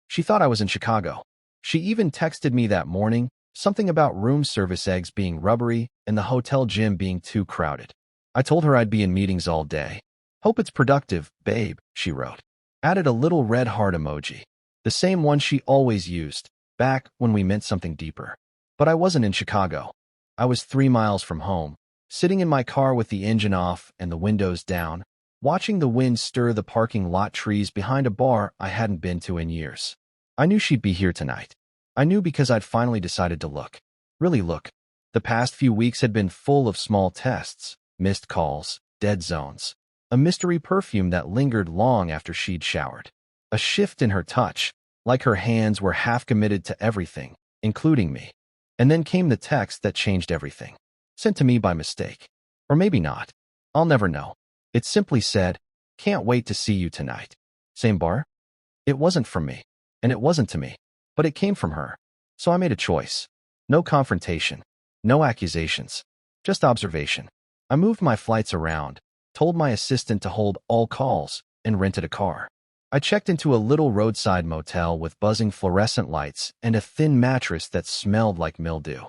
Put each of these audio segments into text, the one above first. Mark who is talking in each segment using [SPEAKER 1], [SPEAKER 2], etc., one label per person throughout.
[SPEAKER 1] She thought I was in Chicago. She even texted me that morning, something about room service eggs being rubbery and the hotel gym being too crowded. I told her I'd be in meetings all day. Hope it's productive, babe, she wrote. Added a little red heart emoji. The same one she always used, back when we meant something deeper. But I wasn't in Chicago. I was 3 miles from home, sitting in my car with the engine off and the windows down, watching the wind stir the parking lot trees behind a bar I hadn't been to in years. I knew she'd be here tonight. I knew because I'd finally decided to look. Really look. The past few weeks had been full of small tests, missed calls, dead zones. A mystery perfume that lingered long after she'd showered. A shift in her touch, like her hands were half committed to everything, including me. And then came the text that changed everything. Sent to me by mistake. Or maybe not. I'll never know. It simply said, "Can't wait to see you tonight." Same bar? It wasn't from me. And it wasn't to me. But it came from her. So I made a choice. No confrontation. No accusations. Just observation. I moved my flights around, told my assistant to hold all calls, and rented a car. I checked into a little roadside motel with buzzing fluorescent lights and a thin mattress that smelled like mildew.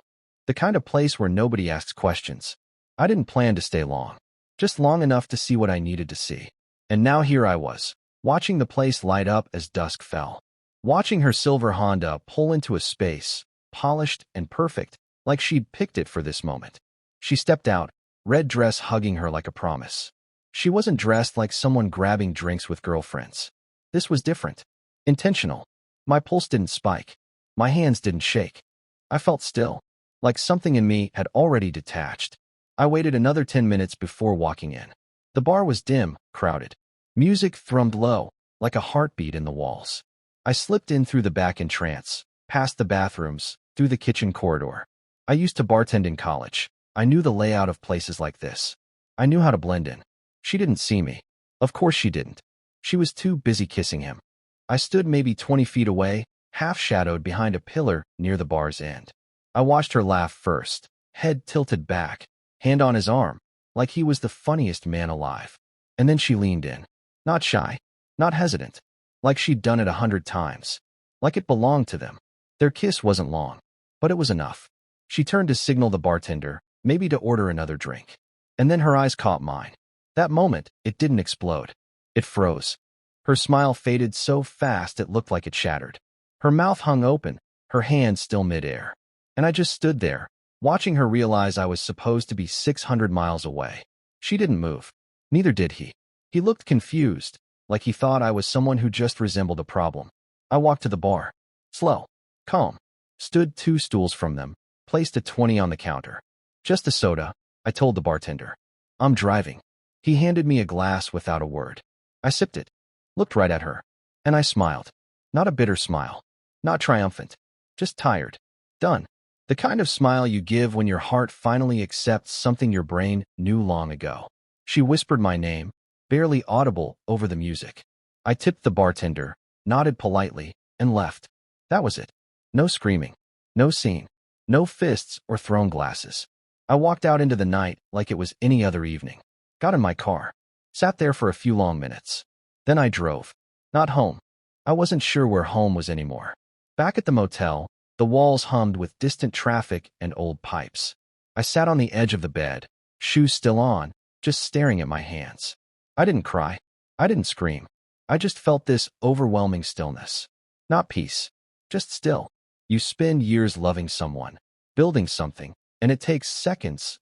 [SPEAKER 1] The kind of place where nobody asks questions. I didn't plan to stay long. Just long enough to see what I needed to see. And now here I was, watching the place light up as dusk fell. Watching her silver Honda pull into a space, polished and perfect, like she'd picked it for this moment. She stepped out, red dress hugging her like a promise. She wasn't dressed like someone grabbing drinks with girlfriends. This was different. Intentional. My pulse didn't spike. My hands didn't shake. I felt still, like something in me had already detached. I waited another 10 minutes before walking in. The bar was dim, crowded. Music thrummed low, like a heartbeat in the walls. I slipped in through the back entrance, past the bathrooms, through the kitchen corridor. I used to bartend in college. I knew the layout of places like this. I knew how to blend in. She didn't see me. Of course she didn't. She was too busy kissing him. I stood maybe 20 feet away, half-shadowed behind a pillar near the bar's end. I watched her laugh first, head tilted back, hand on his arm, like he was the funniest man alive. And then she leaned in. Not shy, not hesitant, like she'd done it 100 times. Like it belonged to them. Their kiss wasn't long, but it was enough. She turned to signal the bartender, maybe to order another drink. And then her eyes caught mine. That moment, it didn't explode. It froze. Her smile faded so fast it looked like it shattered. Her mouth hung open, her hand still midair. And I just stood there, watching her realize I was supposed to be 600 miles away. She didn't move. Neither did he. He looked confused, like he thought I was someone who just resembled a problem. I walked to the bar. Slow. Calm. Stood 2 stools from them, placed a 20 on the counter. Just a soda, I told the bartender. I'm driving. He handed me a glass without a word. I sipped it, looked right at her, and I smiled. Not a bitter smile. Not triumphant. Just tired. Done. The kind of smile you give when your heart finally accepts something your brain knew long ago. She whispered my name, barely audible over the music. I tipped the bartender, nodded politely, and left. That was it. No screaming. No scene. No fists or thrown glasses. I walked out into the night like it was any other evening. Got in my car. Sat there for a few long minutes. Then I drove. Not home. I wasn't sure where home was anymore. Back at the motel, the walls hummed with distant traffic and old pipes. I sat on the edge of the bed, shoes still on, just staring at my hands. I didn't cry. I didn't scream. I just felt this overwhelming stillness. Not peace. Just still. You spend years loving someone, building something, and it takes seconds,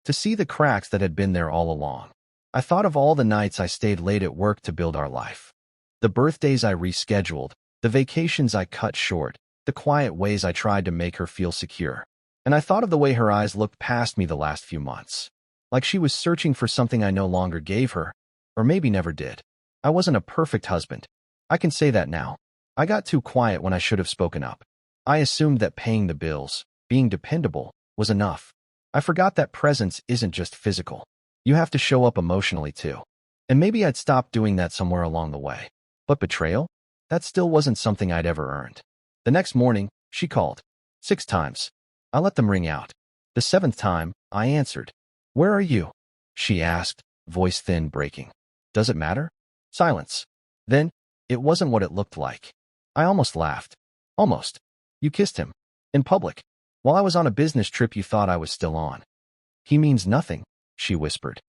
[SPEAKER 1] to see the cracks that had been there all along. I thought of all the nights I stayed late at work to build our life. The birthdays I rescheduled, the vacations I cut short, the quiet ways I tried to make her feel secure. And I thought of the way her eyes looked past me the last few months. Like she was searching for something I no longer gave her, or maybe never did. I wasn't a perfect husband. I can say that now. I got too quiet when I should have spoken up. I assumed that paying the bills, being dependable, was enough. I forgot that presence isn't just physical. You have to show up emotionally too. And maybe I'd stopped doing that somewhere along the way. But betrayal? That still wasn't something I'd ever earned. The next morning, she called. 6 times. I let them ring out. The 7th time, I answered. "Where are you?" she asked, voice thin, breaking. "Does it matter?" Silence. Then, it wasn't what it looked like. I almost laughed. Almost. You kissed him. In public. While I was on a business trip you thought I was still on. He means nothing, she whispered.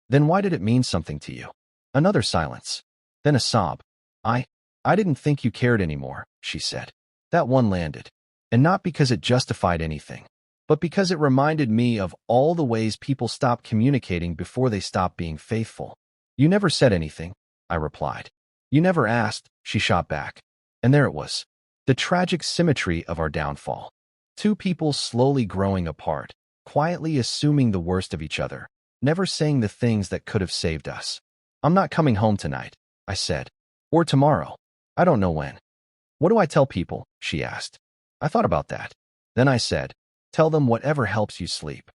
[SPEAKER 1] Then why did it mean something to you? Another silence. Then a sob. I didn't think you cared anymore, she said. That one landed. And not because it justified anything, but because it reminded me of all the ways people stop communicating before they stop being faithful. You never said anything, I replied. You never asked, she shot back. And there it was. The tragic symmetry of our downfall. Two people slowly growing apart, quietly assuming the worst of each other, never saying the things that could have saved us. I'm not coming home tonight, I said. Or tomorrow. I don't know when. What do I tell people? She asked. I thought about that. Then I said, tell them whatever helps you sleep.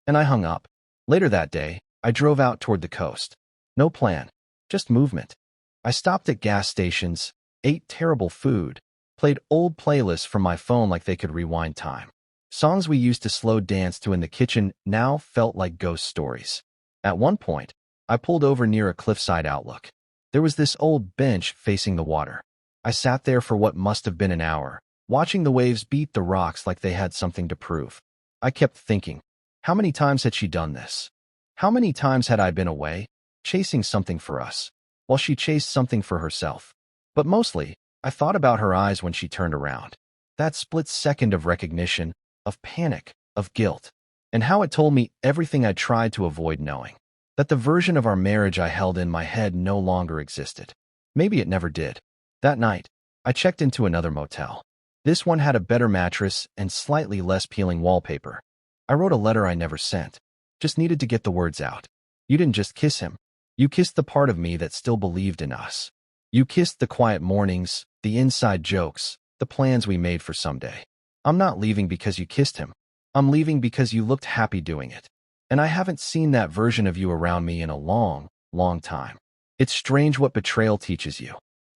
[SPEAKER 1] And I hung up. Later that day, I drove out toward the coast. No plan, just movement. I stopped at gas stations, ate terrible food, played old playlists from my phone like they could rewind time. Songs we used to slow dance to in the kitchen now felt like ghost stories. At one point, I pulled over near a cliffside outlook. There was this old bench facing the water. I sat there for what must have been an hour, watching the waves beat the rocks like they had something to prove. I kept thinking, how many times had she done this? How many times had I been away, chasing something for us, while she chased something for herself? But mostly, I thought about her eyes when she turned around. That split second of recognition, of panic, of guilt, and how it told me everything I tried to avoid knowing. That the version of our marriage I held in my head no longer existed. Maybe it never did. That night, I checked into another motel. This one had a better mattress and slightly less peeling wallpaper. I wrote a letter I never sent. Just needed to get the words out. You didn't just kiss him. You kissed the part of me that still believed in us. You kissed the quiet mornings, the inside jokes, the plans we made for someday. I'm not leaving because you kissed him. I'm leaving because you looked happy doing it. And I haven't seen that version of you around me in a long, long time. It's strange what betrayal teaches you.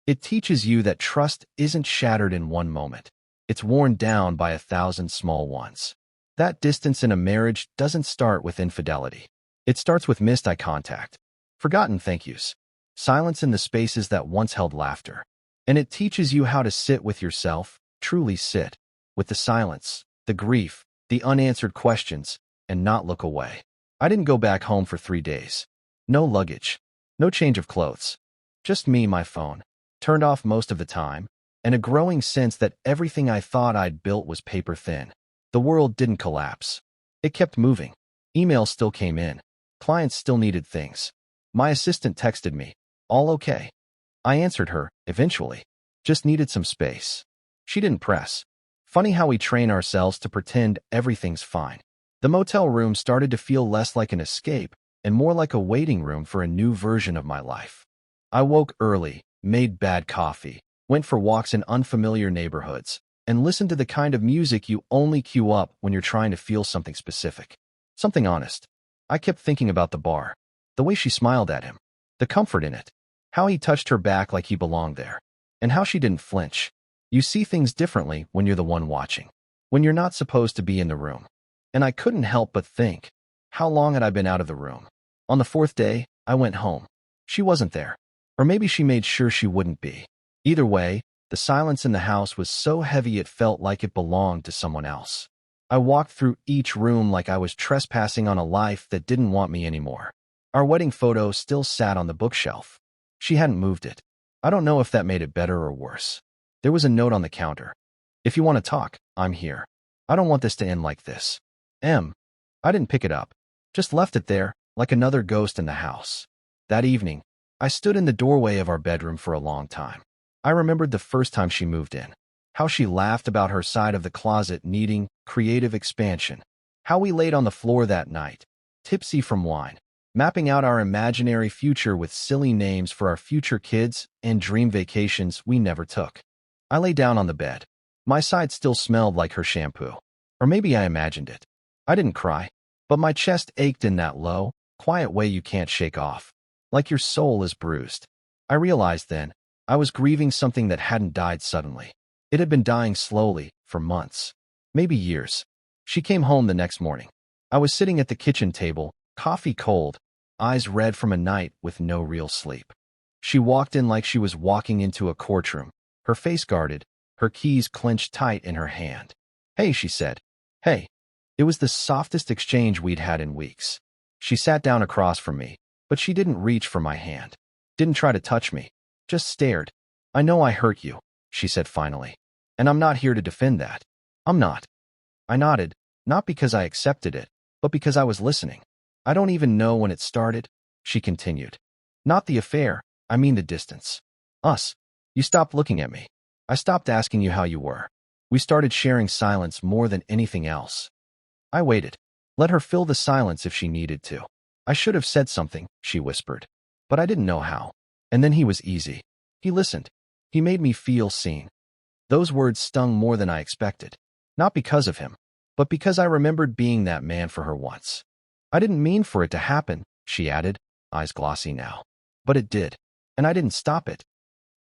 [SPEAKER 1] It teaches you that trust isn't shattered in one moment. It's worn down by 1,000 small ones. That distance in a marriage doesn't start with infidelity. It starts with missed eye contact, forgotten thank yous, silence in the spaces that once held laughter. And it teaches you how to sit with yourself, truly sit, with the silence, the grief, the unanswered questions, and not look away. I didn't go back home for 3 days. No luggage, no change of clothes. Just me, my phone, turned off most of the time, and a growing sense that everything I thought I'd built was paper thin. The world didn't collapse. It kept moving. Emails still came in. Clients still needed things. My assistant texted me, all okay. I answered her, eventually. Just needed some space. She didn't press. Funny how we train ourselves to pretend everything's fine. The motel room started to feel less like an escape and more like a waiting room for a new version of my life. I woke early, made bad coffee, went for walks in unfamiliar neighborhoods, and listened to the kind of music you only cue up when you're trying to feel something specific. Something honest. I kept thinking about the bar, the way she smiled at him, the comfort in it, how he touched her back like he belonged there, and how she didn't flinch. You see things differently when you're the one watching, when you're not supposed to be in the room. And I couldn't help but think, how long had I been out of the room? On the 4th day, I went home. She wasn't there. Or maybe she made sure she wouldn't be. Either way, the silence in the house was so heavy it felt like it belonged to someone else. I walked through each room like I was trespassing on a life that didn't want me anymore. Our wedding photo still sat on the bookshelf. She hadn't moved it. I don't know if that made it better or worse. There was a note on the counter. If you want to talk, I'm here. I don't want this to end like this. I didn't pick it up. Just left it there, like another ghost in the house. That evening, I stood in the doorway of our bedroom for a long time. I remembered the first time she moved in. How she laughed about her side of the closet needing creative expansion. How we laid on the floor that night, tipsy from wine, mapping out our imaginary future with silly names for our future kids and dream vacations we never took. I lay down on the bed. My side still smelled like her shampoo. Or maybe I imagined it. I didn't cry, but my chest ached in that low, quiet way you can't shake off. Like your soul is bruised. I realized then, I was grieving something that hadn't died suddenly. It had been dying slowly, for months. Maybe years. She came home the next morning. I was sitting at the kitchen table, coffee cold, eyes red from a night with no real sleep. She walked in like she was walking into a courtroom, her face guarded, her keys clenched tight in her hand. "Hey," she said. "Hey." It was the softest exchange we'd had in weeks. She sat down across from me, but she didn't reach for my hand. Didn't try to touch me. Just stared. "I know I hurt you," she said finally. "And I'm not here to defend that. I'm not." I nodded, not because I accepted it, but because I was listening. "I don't even know when it started," she continued. "Not the affair, I mean the distance. Us. You stopped looking at me. I stopped asking you how you were. We started sharing silence more than anything else." I waited. Let her fill the silence if she needed to. "I should have said something," she whispered. "But I didn't know how." And then he was easy. He listened. He made me feel seen. Those words stung more than I expected. Not because of him, but because I remembered being that man for her once. "I didn't mean for it to happen," she added, eyes glossy now. "But it did. And I didn't stop it."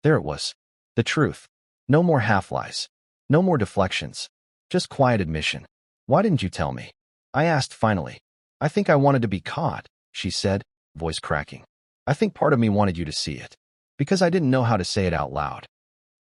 [SPEAKER 1] There it was. The truth. No more half-lies. No more deflections. Just quiet admission. "Why didn't you tell me?" I asked finally. "I think I wanted to be caught," she said, voice cracking. "I think part of me wanted you to see it. Because I didn't know how to say it out loud.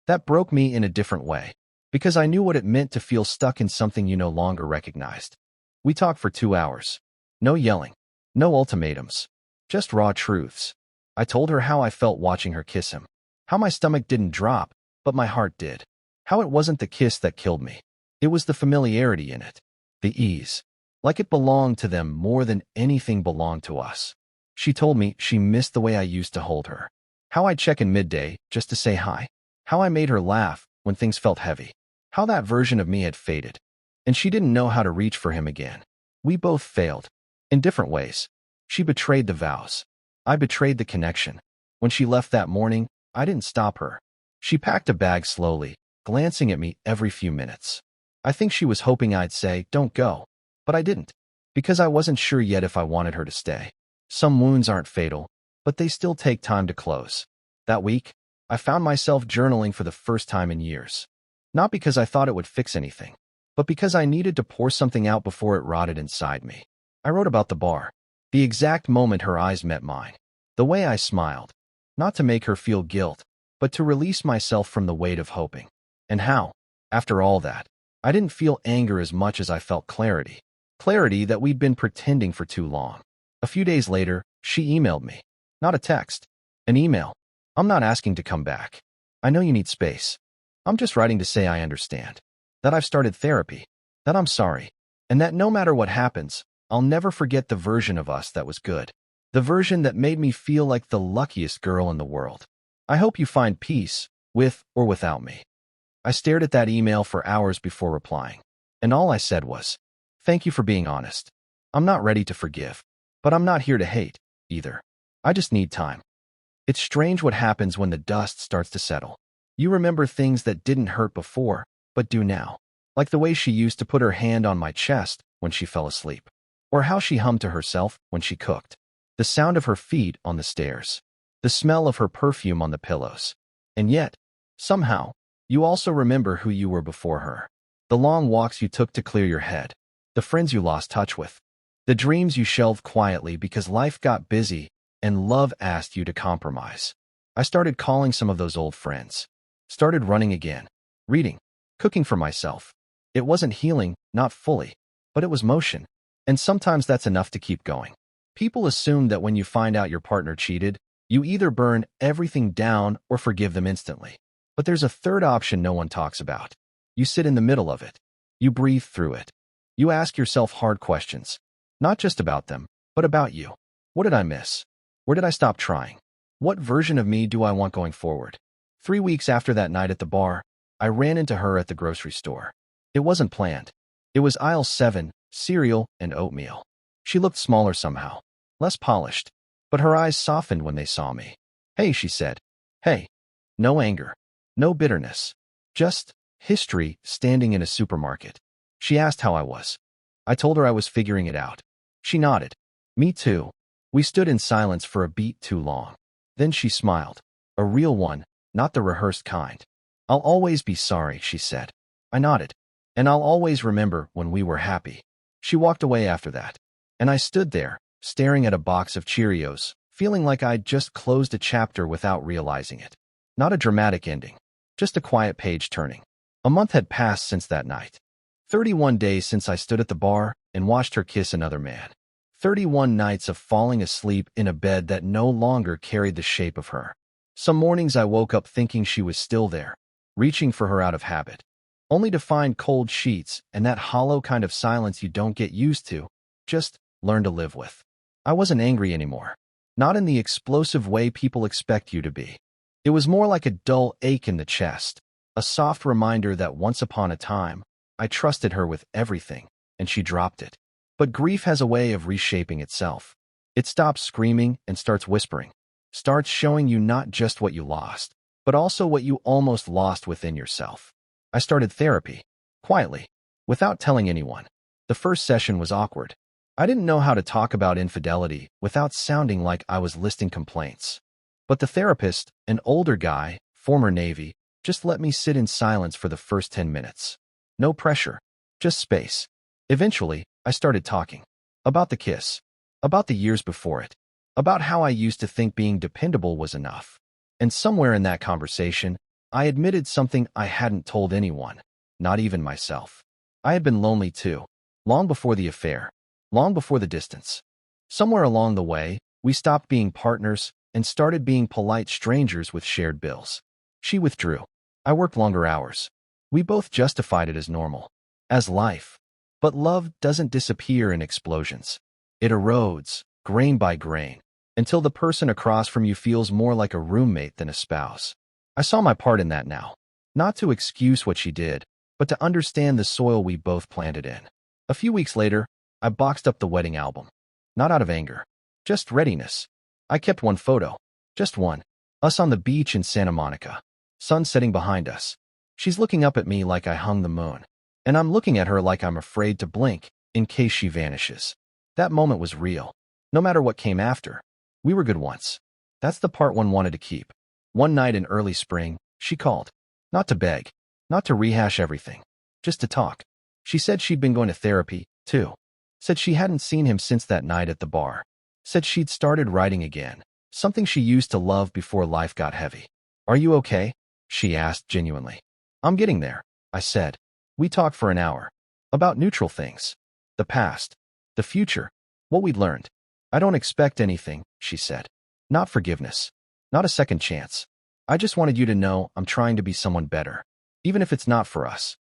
[SPEAKER 1] That broke me in a different way. Because I knew what it meant to feel stuck in something you no longer recognized." We talked for 2 hours. No yelling. No ultimatums. Just raw truths. I told her how I felt watching her kiss him. How my stomach didn't drop, but my heart did. How it wasn't the kiss that killed me. It was the familiarity in it. The ease. Like it belonged to them more than anything belonged to us. She told me she missed the way I used to hold her. How I'd check in midday just to say hi. How I made her laugh when things felt heavy. How that version of me had faded. And she didn't know how to reach for him again. We both failed. In different ways. She betrayed the vows. I betrayed the connection. When she left that morning, I didn't stop her. She packed a bag slowly, glancing at me every few minutes. I think she was hoping I'd say, "Don't go." But I didn't. Because I wasn't sure yet if I wanted her to stay. Some wounds aren't fatal, but they still take time to close. That week, I found myself journaling for the first time in years. Not because I thought it would fix anything, but because I needed to pour something out before it rotted inside me. I wrote about the bar. The exact moment her eyes met mine. The way I smiled. Not to make her feel guilt, but to release myself from the weight of hoping. And how, after all that, I didn't feel anger as much as I felt clarity. Clarity that we'd been pretending for too long. A few days later, she emailed me. Not a text. An email. "I'm not asking to come back. I know you need space. I'm just writing to say I understand. That I've started therapy. That I'm sorry. And that no matter what happens, I'll never forget the version of us that was good. The version that made me feel like the luckiest girl in the world. I hope you find peace, with or without me." I stared at that email for hours before replying. And all I said was, "Thank you for being honest. I'm not ready to forgive. But I'm not here to hate, either. I just need time." It's strange what happens when the dust starts to settle. You remember things that didn't hurt before, but do now. Like the way she used to put her hand on my chest when she fell asleep. Or how she hummed to herself when she cooked. The sound of her feet on the stairs. The smell of her perfume on the pillows. And yet, somehow, you also remember who you were before her. The long walks you took to clear your head. The friends you lost touch with. The dreams you shelved quietly because life got busy and love asked you to compromise. I started calling some of those old friends. Started running again. Reading. Cooking for myself. It wasn't healing, not fully. But it was motion. And sometimes that's enough to keep going. People assume that when you find out your partner cheated, you either burn everything down or forgive them instantly. But there's a third option no one talks about. You sit in the middle of it. You breathe through it. You ask yourself hard questions. Not just about them, but about you. What did I miss? Where did I stop trying? What version of me do I want going forward? 3 weeks after that night at the bar, I ran into her at the grocery store. It wasn't planned. It was aisle 7, cereal and oatmeal. She looked smaller somehow, less polished, but her eyes softened when they saw me. "Hey," she said. "Hey." No anger. No bitterness. Just history standing in a supermarket. She asked how I was. I told her I was figuring it out. She nodded. Me too. We stood in silence for a beat too long. Then she smiled. A real one, not the rehearsed kind. "I'll always be sorry," she said. I nodded. "And I'll always remember when we were happy." She walked away after that. And I stood there, staring at a box of Cheerios, feeling like I'd just closed a chapter without realizing it. Not a dramatic ending. just a quiet page turning. A month had passed since that night. 31 days since I stood at the bar and watched her kiss another man. 31 nights of falling asleep in a bed that no longer carried the shape of her. Some mornings I woke up thinking she was still there, reaching for her out of habit, only to find cold sheets and that hollow kind of silence you don't get used to, just learn to live with. I wasn't angry anymore, not in the explosive way people expect you to be. It was more like a dull ache in the chest, a soft reminder that once upon a time, I trusted her with everything, and she dropped it. But grief has a way of reshaping itself. It stops screaming and starts whispering, starts showing you not just what you lost, but also what you almost lost within yourself. I started therapy, quietly, without telling anyone. The first session was awkward. I didn't know how to talk about infidelity without sounding like I was listing complaints. But the therapist, an older guy, former Navy, just let me sit in silence for the first 10 minutes. No pressure, just space. Eventually, I started talking. About the kiss. About the years before it. About how I used to think being dependable was enough. And somewhere in that conversation, I admitted something I hadn't told anyone, not even myself. I had been lonely too, long before the affair, long before the distance. Somewhere along the way, we stopped being partners and started being polite strangers with shared bills. She withdrew. I worked longer hours. We both justified it as normal, as life. But love doesn't disappear in explosions. It erodes, grain by grain, until the person across from you feels more like a roommate than a spouse. I saw my part in that now. Not to excuse what she did, but to understand the soil we both planted in. A few weeks later, I boxed up the wedding album. Not out of anger, just readiness. I kept one photo, just one. Us on the beach in Santa Monica. Sun setting behind us. She's looking up at me like I hung the moon. And I'm looking at her like I'm afraid to blink in case she vanishes. That moment was real. No matter what came after, we were good once. That's the part one wanted to keep. One night in early spring, she called. Not to beg, not to rehash everything, just to talk. She said she'd been going to therapy, too. Said she hadn't seen him since that night at the bar. Said she'd started writing again, something she used to love before life got heavy. Are you okay? She asked genuinely. I'm getting there, I said. We talked for an hour. About neutral things. The past. The future. What we'd learned. I don't expect anything, she said. Not forgiveness. Not a second chance. I just wanted you to know I'm trying to be someone better. Even if it's not for us.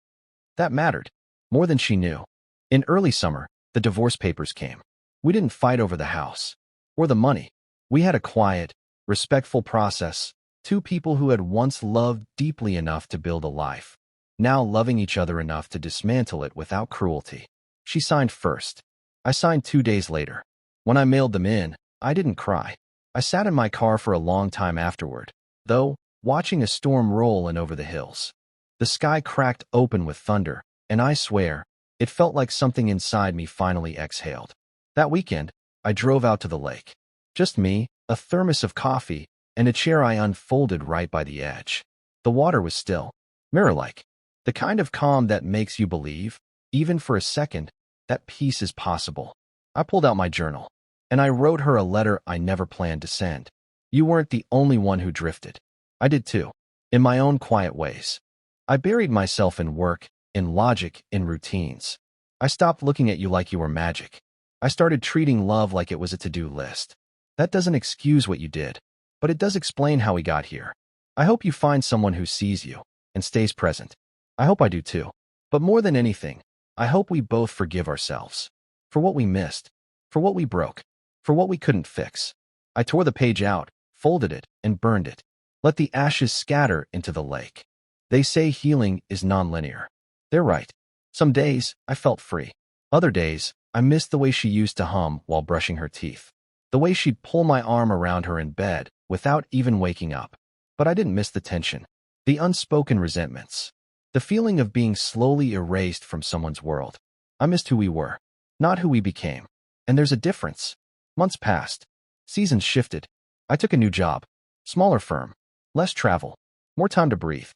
[SPEAKER 1] That mattered. More than she knew. In early summer, the divorce papers came. We didn't fight over the house. Or the money. We had a quiet, respectful process. Two people who had once loved deeply enough to build a life. Now loving each other enough to dismantle it without cruelty. She signed first. I signed 2 days later. When I mailed them in, I didn't cry. I sat in my car for a long time afterward, though, watching a storm roll in over the hills. The sky cracked open with thunder, and I swear, it felt like something inside me finally exhaled. That weekend, I drove out to the lake. Just me, a thermos of coffee, and a chair I unfolded right by the edge. The water was still, mirror-like. The kind of calm that makes you believe, even for a second, that peace is possible. I pulled out my journal, and I wrote her a letter I never planned to send. You weren't the only one who drifted. I did too, in my own quiet ways. I buried myself in work, in logic, in routines. I stopped looking at you like you were magic. I started treating love like it was a to-do list. That doesn't excuse what you did, but it does explain how we got here. I hope you find someone who sees you and stays present. I hope I do too. But more than anything, I hope we both forgive ourselves. For what we missed. For what we broke. For what we couldn't fix. I tore the page out, folded it, and burned it. Let the ashes scatter into the lake. They say healing is nonlinear. They're right. Some days, I felt free. Other days, I missed the way she used to hum while brushing her teeth. The way she'd pull my arm around her in bed without even waking up. But I didn't miss the tension. The unspoken resentments. The feeling of being slowly erased from someone's world. I missed who we were, not who we became. And there's a difference. Months passed. Seasons shifted. I took a new job. Smaller firm. Less travel. More time to breathe.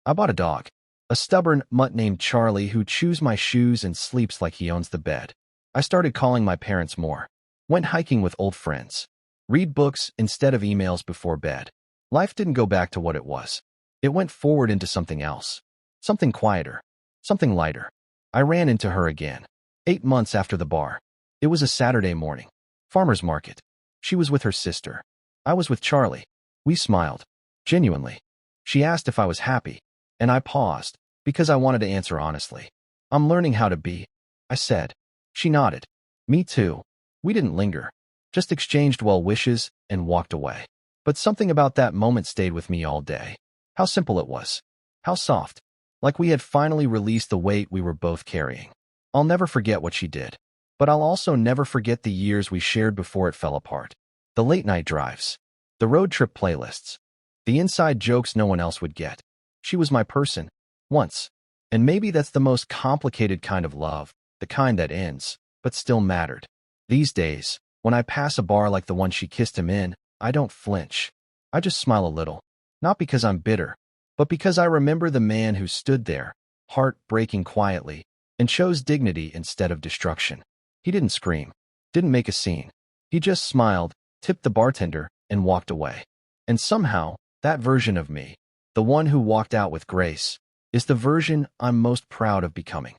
[SPEAKER 1] I bought a dog. A stubborn mutt named Charlie who chews my shoes and sleeps like he owns the bed. I started calling my parents more. Went hiking with old friends. Read books instead of emails before bed. Life didn't go back to what it was. It went forward into something else. Something quieter. Something lighter. I ran into her again. 8 months after the bar. It was a Saturday morning. Farmer's market. She was with her sister. I was with Charlie. We smiled. Genuinely. She asked if I was happy, and I paused, because I wanted to answer honestly. I'm learning how to be, I said. She nodded. Me too. We didn't linger. Just exchanged well wishes and walked away. But something about that moment stayed with me all day. How simple it was. How soft. Like we had finally released the weight we were both carrying. I'll never forget what she did. But I'll also never forget the years we shared before it fell apart. The late-night drives. The road trip playlists. The inside jokes no one else would get. She was my person. Once. And maybe that's the most complicated kind of love. The kind that ends, but still mattered. These days, when I pass a bar like the one she kissed him in, I don't flinch. I just smile a little. Not because I'm bitter, but because I remember the man who stood there, heart breaking quietly, and chose dignity instead of destruction. He didn't scream, didn't make a scene. He just smiled, tipped the bartender, and walked away. And somehow, that version of me, the one who walked out with grace, is the version I'm most proud of becoming.